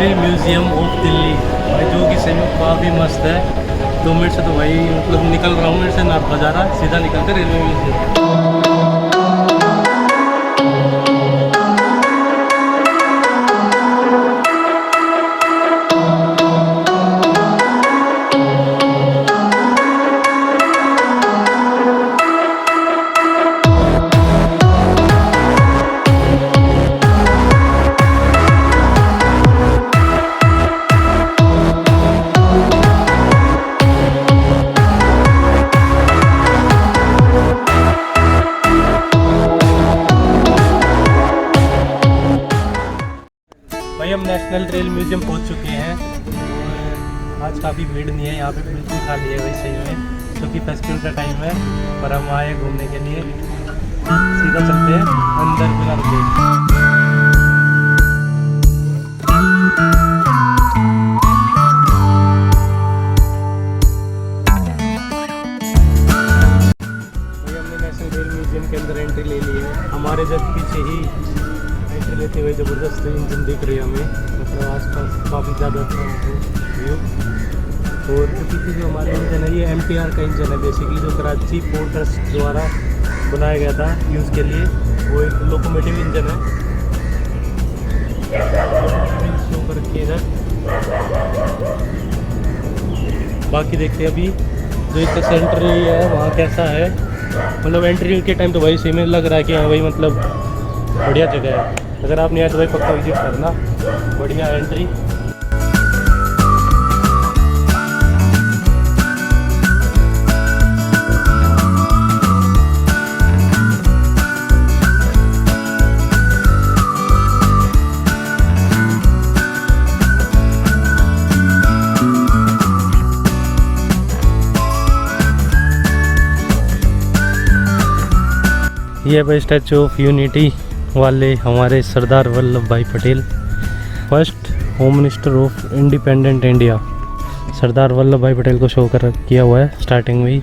Railway museum of Delhi भाई, जो कि सही में काफ़ी मस्त है। 2 मिनट से तो भाई मतलब निकल रहा हूँ, मेरे से नाथ बाजारा सीधा निकलते रेलवे म्यूज़ियम। भाई हम नेशनल रेल म्यूज़ियम पहुंच चुके हैं और आज काफ़ी भीड़ नहीं है यहाँ पे, बिल्कुल खाली है वैसे ही में, क्योंकि फेस्टिवल का टाइम है। पर हम आए घूमने के लिए, सीधा चलते हैं अंदर बिना रुके। भाई हमने नेशनल रेल म्यूज़ियम के अंदर एंट्री ले ली है। हमारे जब पीछे ही एंट्री लेते हुए ज़बरदस्त इंजन दिख रही है हमें, मतलब आसपास काफ़ी ज़्यादा व्यू। और पीछे जो हमारे इंजन है ये MTR का इंजन है बेसिकली, जो कराची पोर्ट ट्रस्ट द्वारा बनाया गया था यूज़ के लिए। वो एक लोकोमोटिव इंजन है। शो कर रखी है इधर। बाकी देखते हैं अभी जो इसका सेंटर है वहाँ कैसा है। मतलब एंट्री के टाइम तो भाई सही में लग रहा है कि हाँ भाई मतलब बढ़िया जगह है। अगर आप नहीं आए तो भाई पक्का विजिट करना, बढ़िया एंट्री। ये भाई स्टैचू ऑफ यूनिटी वाले हमारे Sardar Vallabhbhai Patel, first home minister of independent India, Sardar Vallabhbhai Patel को शो कर किया हुआ है स्टार्टिंग में ही।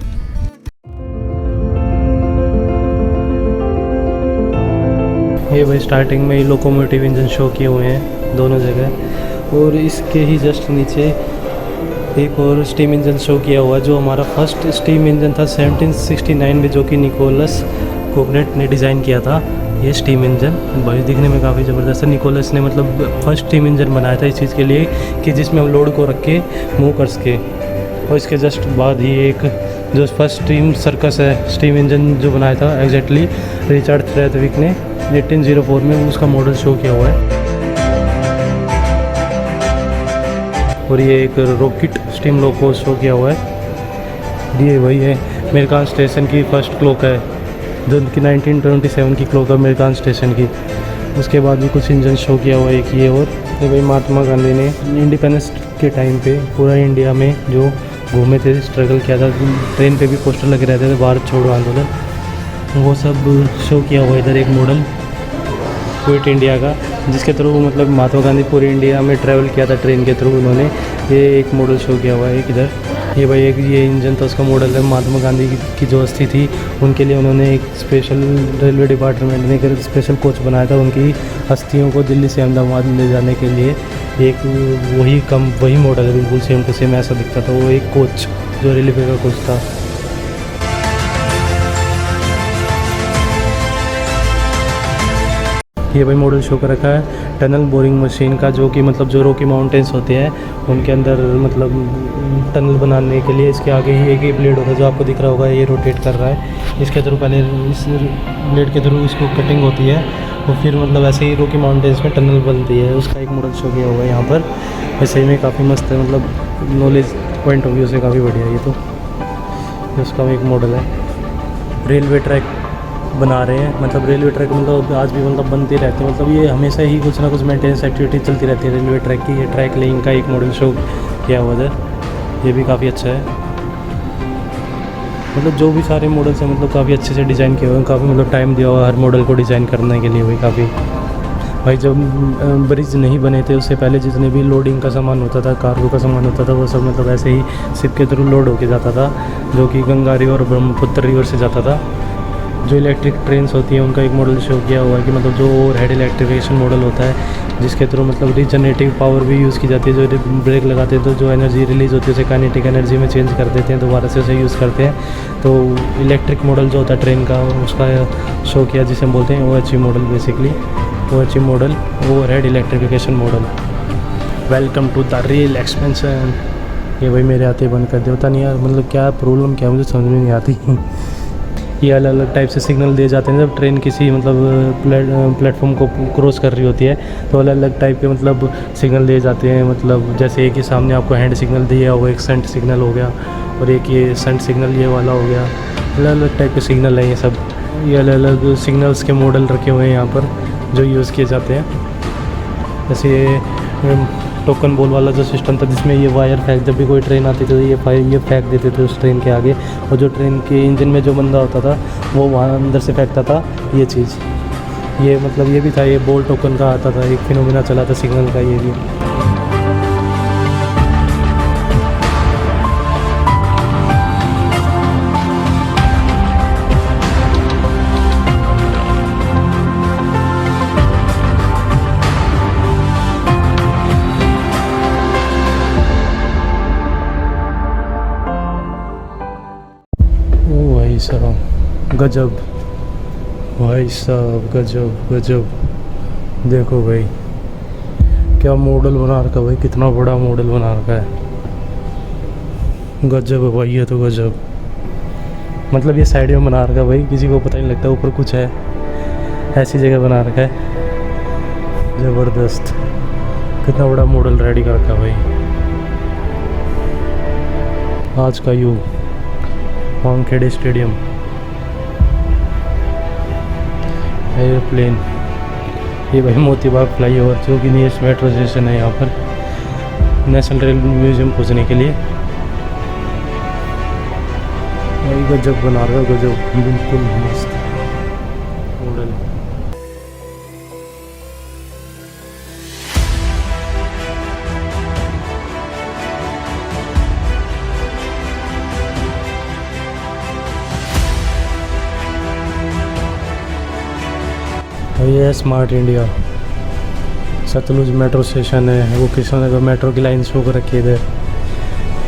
ये भाई स्टार्टिंग में ही लोकोमोटिव इंजन शो किए हुए हैं दोनों जगह। और इसके ही जस्ट नीचे एक और स्टीम इंजन शो किया हुआ है, जो हमारा फर्स्ट स्टीम इंजन था 1769 में, जो कि निकोलस कोकनेट ने डिज़ाइन किया था। ये स्टीम इंजन भाई दिखने में काफ़ी ज़बरदस्त है। निकोलस ने मतलब फर्स्ट स्टीम इंजन बनाया था इस चीज़ के लिए कि जिसमें हम लोड को रख के मूव कर सके। और इसके जस्ट बाद ही एक जो फर्स्ट स्टीम सर्कस है स्टीम इंजन जो बनाया था एग्जैक्टली रिचर्ड थ्रेथविक ने 1804 में उसका मॉडल शो किया हुआ है। और ये एक रॉकेट स्टीम लोको शो किया हुआ है। ये वही है मेरकान स्टेशन की फर्स्ट क्लॉक है, जो कि 1927 की क्लॉक है मेरकान स्टेशन की। उसके बाद भी कुछ इंजन शो किया हुआ है एक ये। और ये भाई महात्मा गांधी ने इंडिपेंडेंस के टाइम पे पूरा इंडिया में जो घूमे थे, स्ट्रगल किया था, ट्रेन पे भी पोस्टर लगे रहते थे भारत छोड़ो आंदोलन, वो सब शो किया हुआ इधर। एक मॉडल क्विट इंडिया का, जिसके थ्रू मतलब महात्मा गांधी पूरे इंडिया में ट्रैवल किया था ट्रेन के थ्रू उन्होंने, ये एक मॉडल शो किया हुआ है एक इधर। ये भाई एक ये इंजन था उसका मॉडल है। महात्मा गांधी की जो अस्थि थी उनके लिए उन्होंने एक स्पेशल रेलवे डिपार्टमेंट ने एक स्पेशल कोच बनाया था उनकी अस्थियों को दिल्ली से अहमदाबाद ले जाने के लिए। एक वही मॉडल है बिल्कुल सेम टू सेम ऐसा दिखता था, वो एक कोच जो रेलवे का कोच था। ये भाई मॉडल शो कर रखा है टनल बोरिंग मशीन का, जो कि मतलब जो रॉकी माउंटेन्स होते हैं उनके अंदर मतलब टनल बनाने के लिए इसके आगे ही एक ही ब्लेड होता है जो आपको दिख रहा होगा, ये रोटेट कर रहा है। इसके थ्रू पहले इस ब्लेड के थ्रू इसको कटिंग होती है और फिर मतलब ऐसे ही रॉकी माउंटेन्स में टनल बनती है। उसका एक मॉडल शो किया हुआ है यहाँ पर। वैसे में काफ़ी मस्त है, मतलब नॉलेज पॉइंट ऑफ व्यू से काफ़ी बढ़िया है ये तो। उसका एक मॉडल है। रेलवे ट्रैक बना रहे हैं, मतलब रेलवे ट्रैक मतलब आज भी मतलब बनते रहते हैं, मतलब ये हमेशा ही कुछ ना कुछ मेंटेनेंस एक्टिविटी चलती रहती है रेलवे ट्रैक की। ये ट्रैक लेइंग का एक मॉडल शो किया हुआ है, ये भी काफ़ी अच्छा है। मतलब जो भी सारे मॉडल्स हैं मतलब काफ़ी अच्छे से डिज़ाइन किए हुए हैं, काफ़ी मतलब टाइम दिया हुआ हर मॉडल को डिज़ाइन करने के लिए। वही काफ़ी भाई जब ब्रिज नहीं बने थे उससे पहले जितने भी लोडिंग का सामान होता था, कार्गो का सामान होता था, वो सब मतलब ऐसे ही शिप के थ्रू लोड होके जाता था, जो कि गंगा रिवर और ब्रह्मपुत्र रिवर से जाता था। जो इलेक्ट्रिक ट्रेन्स होती हैं उनका एक मॉडल शो किया हुआ है कि मतलब जो हेड इलेक्ट्रिफिकेशन मॉडल होता है जिसके थ्रू मतलब रिजनरेटिव पावर भी यूज़ की जाती है। जो ब्रेक लगाते हैं तो जो एनर्जी रिलीज़ होती है उसे काइनेटिक एनर्जी में चेंज कर देते हैं, दोबारा से उसे यूज़ करते हैं। तो इलेक्ट्रिक मॉडल जो होता है ट्रेन का उसका शो किया जिसे हम बोलते हैं OHE model. Basically OHE model वो head electrification model. Welcome to the rail expansion. ये भाई मेरे आते बंद कर दे, पता नहीं यार मतलब क्या प्रॉब्लम क्या मुझे समझ में नहीं आती। ये अलग अलग टाइप से सिग्नल दिए जाते हैं जब ट्रेन किसी मतलब प्लेटफॉर्म को क्रॉस कर रही होती है, तो अलग अलग टाइप के मतलब सिग्नल दिए जाते हैं। मतलब जैसे एक ही सामने आपको हैंड सिग्नल दिया हुआ, एक सेंट सिग्नल हो गया, और एक ये सेंट सिग्नल ये वाला हो गया। अलग अलग टाइप के सिग्नल हैं ये सब। ये अलग अलग सिग्नल्स के मॉडल रखे हुए हैं यहाँ पर जो यूज़ किए जाते हैं। जैसे टोकन बॉल वाला जो सिस्टम था जिसमें ये वायर फेंक, जब भी कोई ट्रेन आती थी तो ये फेंक देते थे उस ट्रेन के आगे, और जो ट्रेन के इंजन में जो बंदा होता था वो वहाँ अंदर से फेंकता था ये चीज़। ये मतलब ये भी था, ये बॉल टोकन का आता था, एक फिनोमिना चला था सिग्नल का ये भी। भाई साहब गजब, भाई साहब गजब गजब। देखो भाई क्या मॉडल बना रखा भाई, कितना बड़ा मॉडल बना रखा है। गजब है भाई, ये तो गजब। मतलब ये साइड में बना रखा है भाई, किसी को पता नहीं लगता ऊपर कुछ है, ऐसी जगह बना रखा है। ज़बरदस्त, कितना बड़ा मॉडल रेडी कर रखा है भाई। आज का युग वानखेड़े स्टेडियम। एयरप्लेन, ये भाई मोती बाग फ्लाईओवर जो कि नियरेस्ट मेट्रो स्टेशन है यहाँ पर नेशनल रेल म्यूजियम पहुँचने के लिए। भाई गजब बना रहा है, गजब, बिल्कुल मस्त मॉडल। ये है smart India. Sutlej metro station है, वो कृष्णनगर मेट्रो की लाइन शो कर रखी है इधर,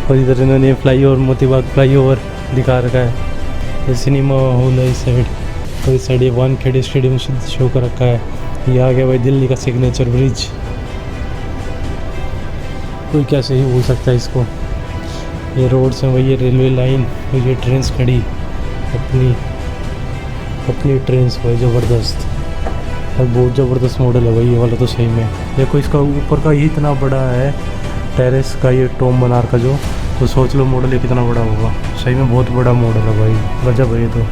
और इधर इन्होंने फ्लाईओवर मोतीबाग फ्लाईओवर दिखा रखा है। ये सिनेमा हॉल है इस साइड, और इस साइड ये वानखेड़े स्टेडियम शो कर रखा है। ये आ गया भाई दिल्ली का सिग्नेचर ब्रिज, कोई कैसे ही भूल सकता है इसको। ये रोड्स हैं भाई, ये रेलवे लाइन, और ये ट्रेन खड़ी अपनी ट्रेन भाई, ज़बरदस्त। और बहुत ज़बरदस्त मॉडल है भाई ये वाला तो सही में। देखो इसका ऊपर का ही इतना बड़ा है, टेरेस का ये टॉम बनार का जो, तो सोच लो मॉडल ये कितना बड़ा होगा। सही में बहुत बड़ा मॉडल है भाई, गजब है ये तो।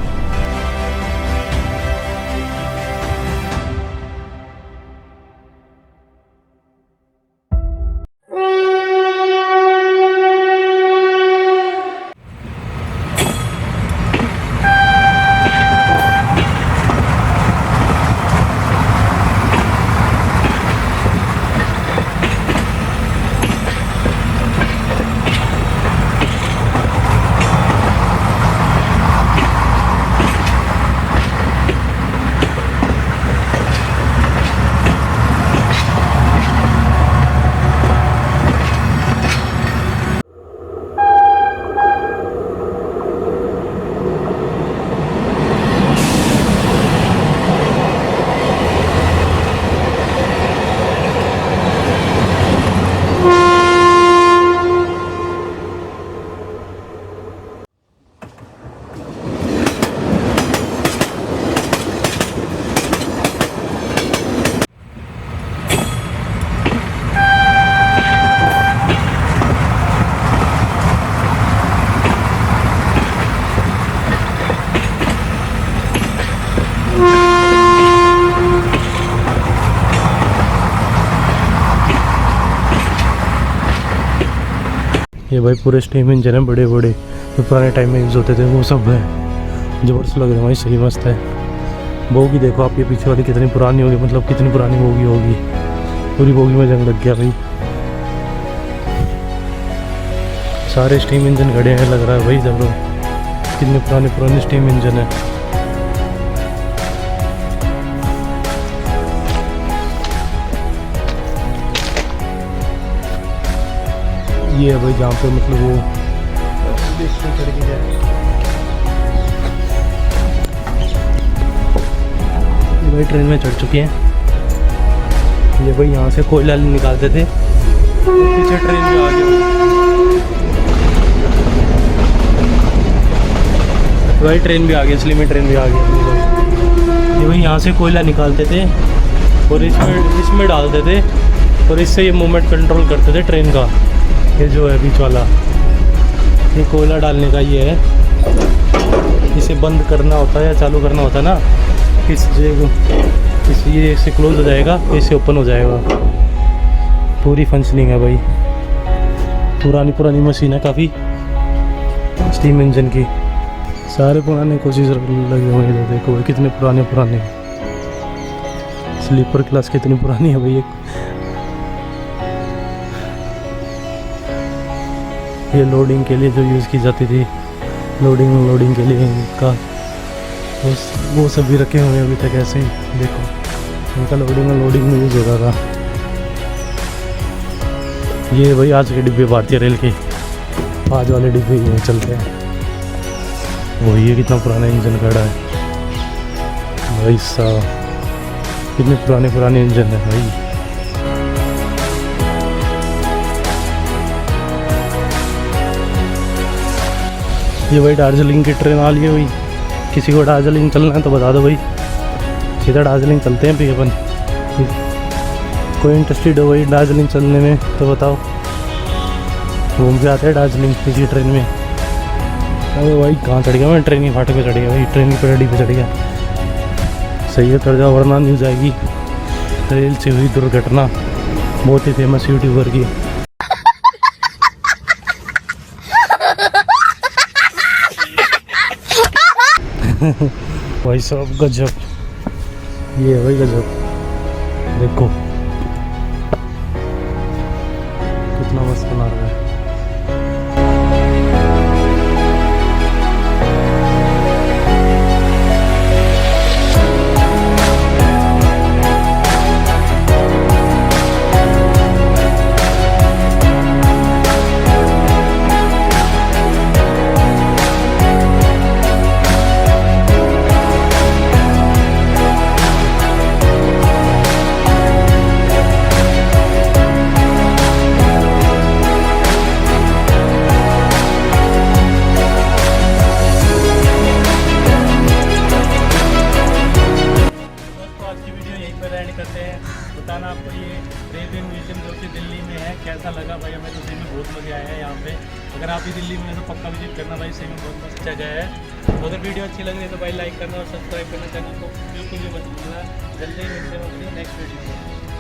ये भाई पूरे स्टीम इंजन है बड़े बड़े, जो पुराने टाइम में यूज़ होते थे वो सब है। ज़बरदस्त लग रहा है भाई, सही मस्त है। बोगी देखो आप, ये पीछे वाली कितनी पुरानी होगी, मतलब कितनी पुरानी बोगी होगी। पूरी बोगी में जंग लग गया भाई। सारे स्टीम इंजन खड़े हैं लग रहा है भाई, जब कितने पुराने स्टीम इंजन है। ये है भाई जहाँ पे मतलब वो तरीके का ये भाई ट्रेन में चढ़ चुके हैं। ये भाई यहाँ से कोयला निकालते थे, पीछे ट्रेन भी आ गया भाई, ट्रेन भी आ गई, इसलिए में ट्रेन भी आ गई। ये भाई यहाँ से कोयला निकालते थे और इसमें डालते थे और इससे ये मूवमेंट कंट्रोल करते थे ट्रेन का। ये जो है बीच वाला, ये कोयला डालने का ये है, इसे बंद करना होता है या चालू करना होता है ना, इस ये इससे क्लोज हो जाएगा, इससे ओपन हो जाएगा। पूरी फंक्शनिंग है भाई, पुरानी मशीन है काफ़ी, स्टीम इंजन की। सारे पुराने कोशिश लगे हुए हैं, देखो भाई कितने पुराने स्लीपर क्लास कितनी पुरानी है भाई। ये लोडिंग के लिए जो यूज़ की जाती थी, लोडिंग के लिए इनका वो सब भी रखे हुए हैं अभी तक ऐसे ही, देखो इनका लोडिंग में यूज़ होता था। ये भाई आज के डिब्बे भारतीय रेल के, आज वाले डिब्बे ये चलते हैं। वो ये कितना पुराना इंजन खड़ा है भाई साहब, कितने पुराने इंजन है भाई। ये भाई दार्जिलिंग की ट्रेन आ रही है भाई, किसी को दार्जिलिंग चलना है तो बता दो भाई, सीधा दार्जिलिंग चलते हैं फिर अपन। कोई इंटरेस्टेड हो भाई दार्जिलिंग चलने में तो बताओ, घूम के आते हैं दार्जिलिंग किसी ट्रेन में। अरे भाई कहाँ चढ़ गया मैं, ट्रेन की फाटक पे चढ़ गया भाई, ट्रेन की पटरी पे चढ़ गया। सही है चढ़ जाओ वरना न्यूज़ आएगी, रेल से हुई दुर्घटना, बहुत ही फेमस यूट्यूबर की। भाई साहब गजब, ये है भाई गजब, देखो कितना मस्त बना रहा है। बताना आपको ये रेलवे म्यूजियम जो कि दिल्ली में है कैसा लगा भाई। हमें तो सही में बहुत मज़े आया है यहाँ पे, अगर आप भी दिल्ली में हैं तो पक्का विजिट करना भाई, सही में बहुत मस्त जगह है। तो अगर वीडियो अच्छी लगी तो भाई लाइक करना और सब्सक्राइब करना चैनल को बिल्कुल भी मत भूलना। जल्दी ही मिलते हैं नेक्स्ट वीडियो में।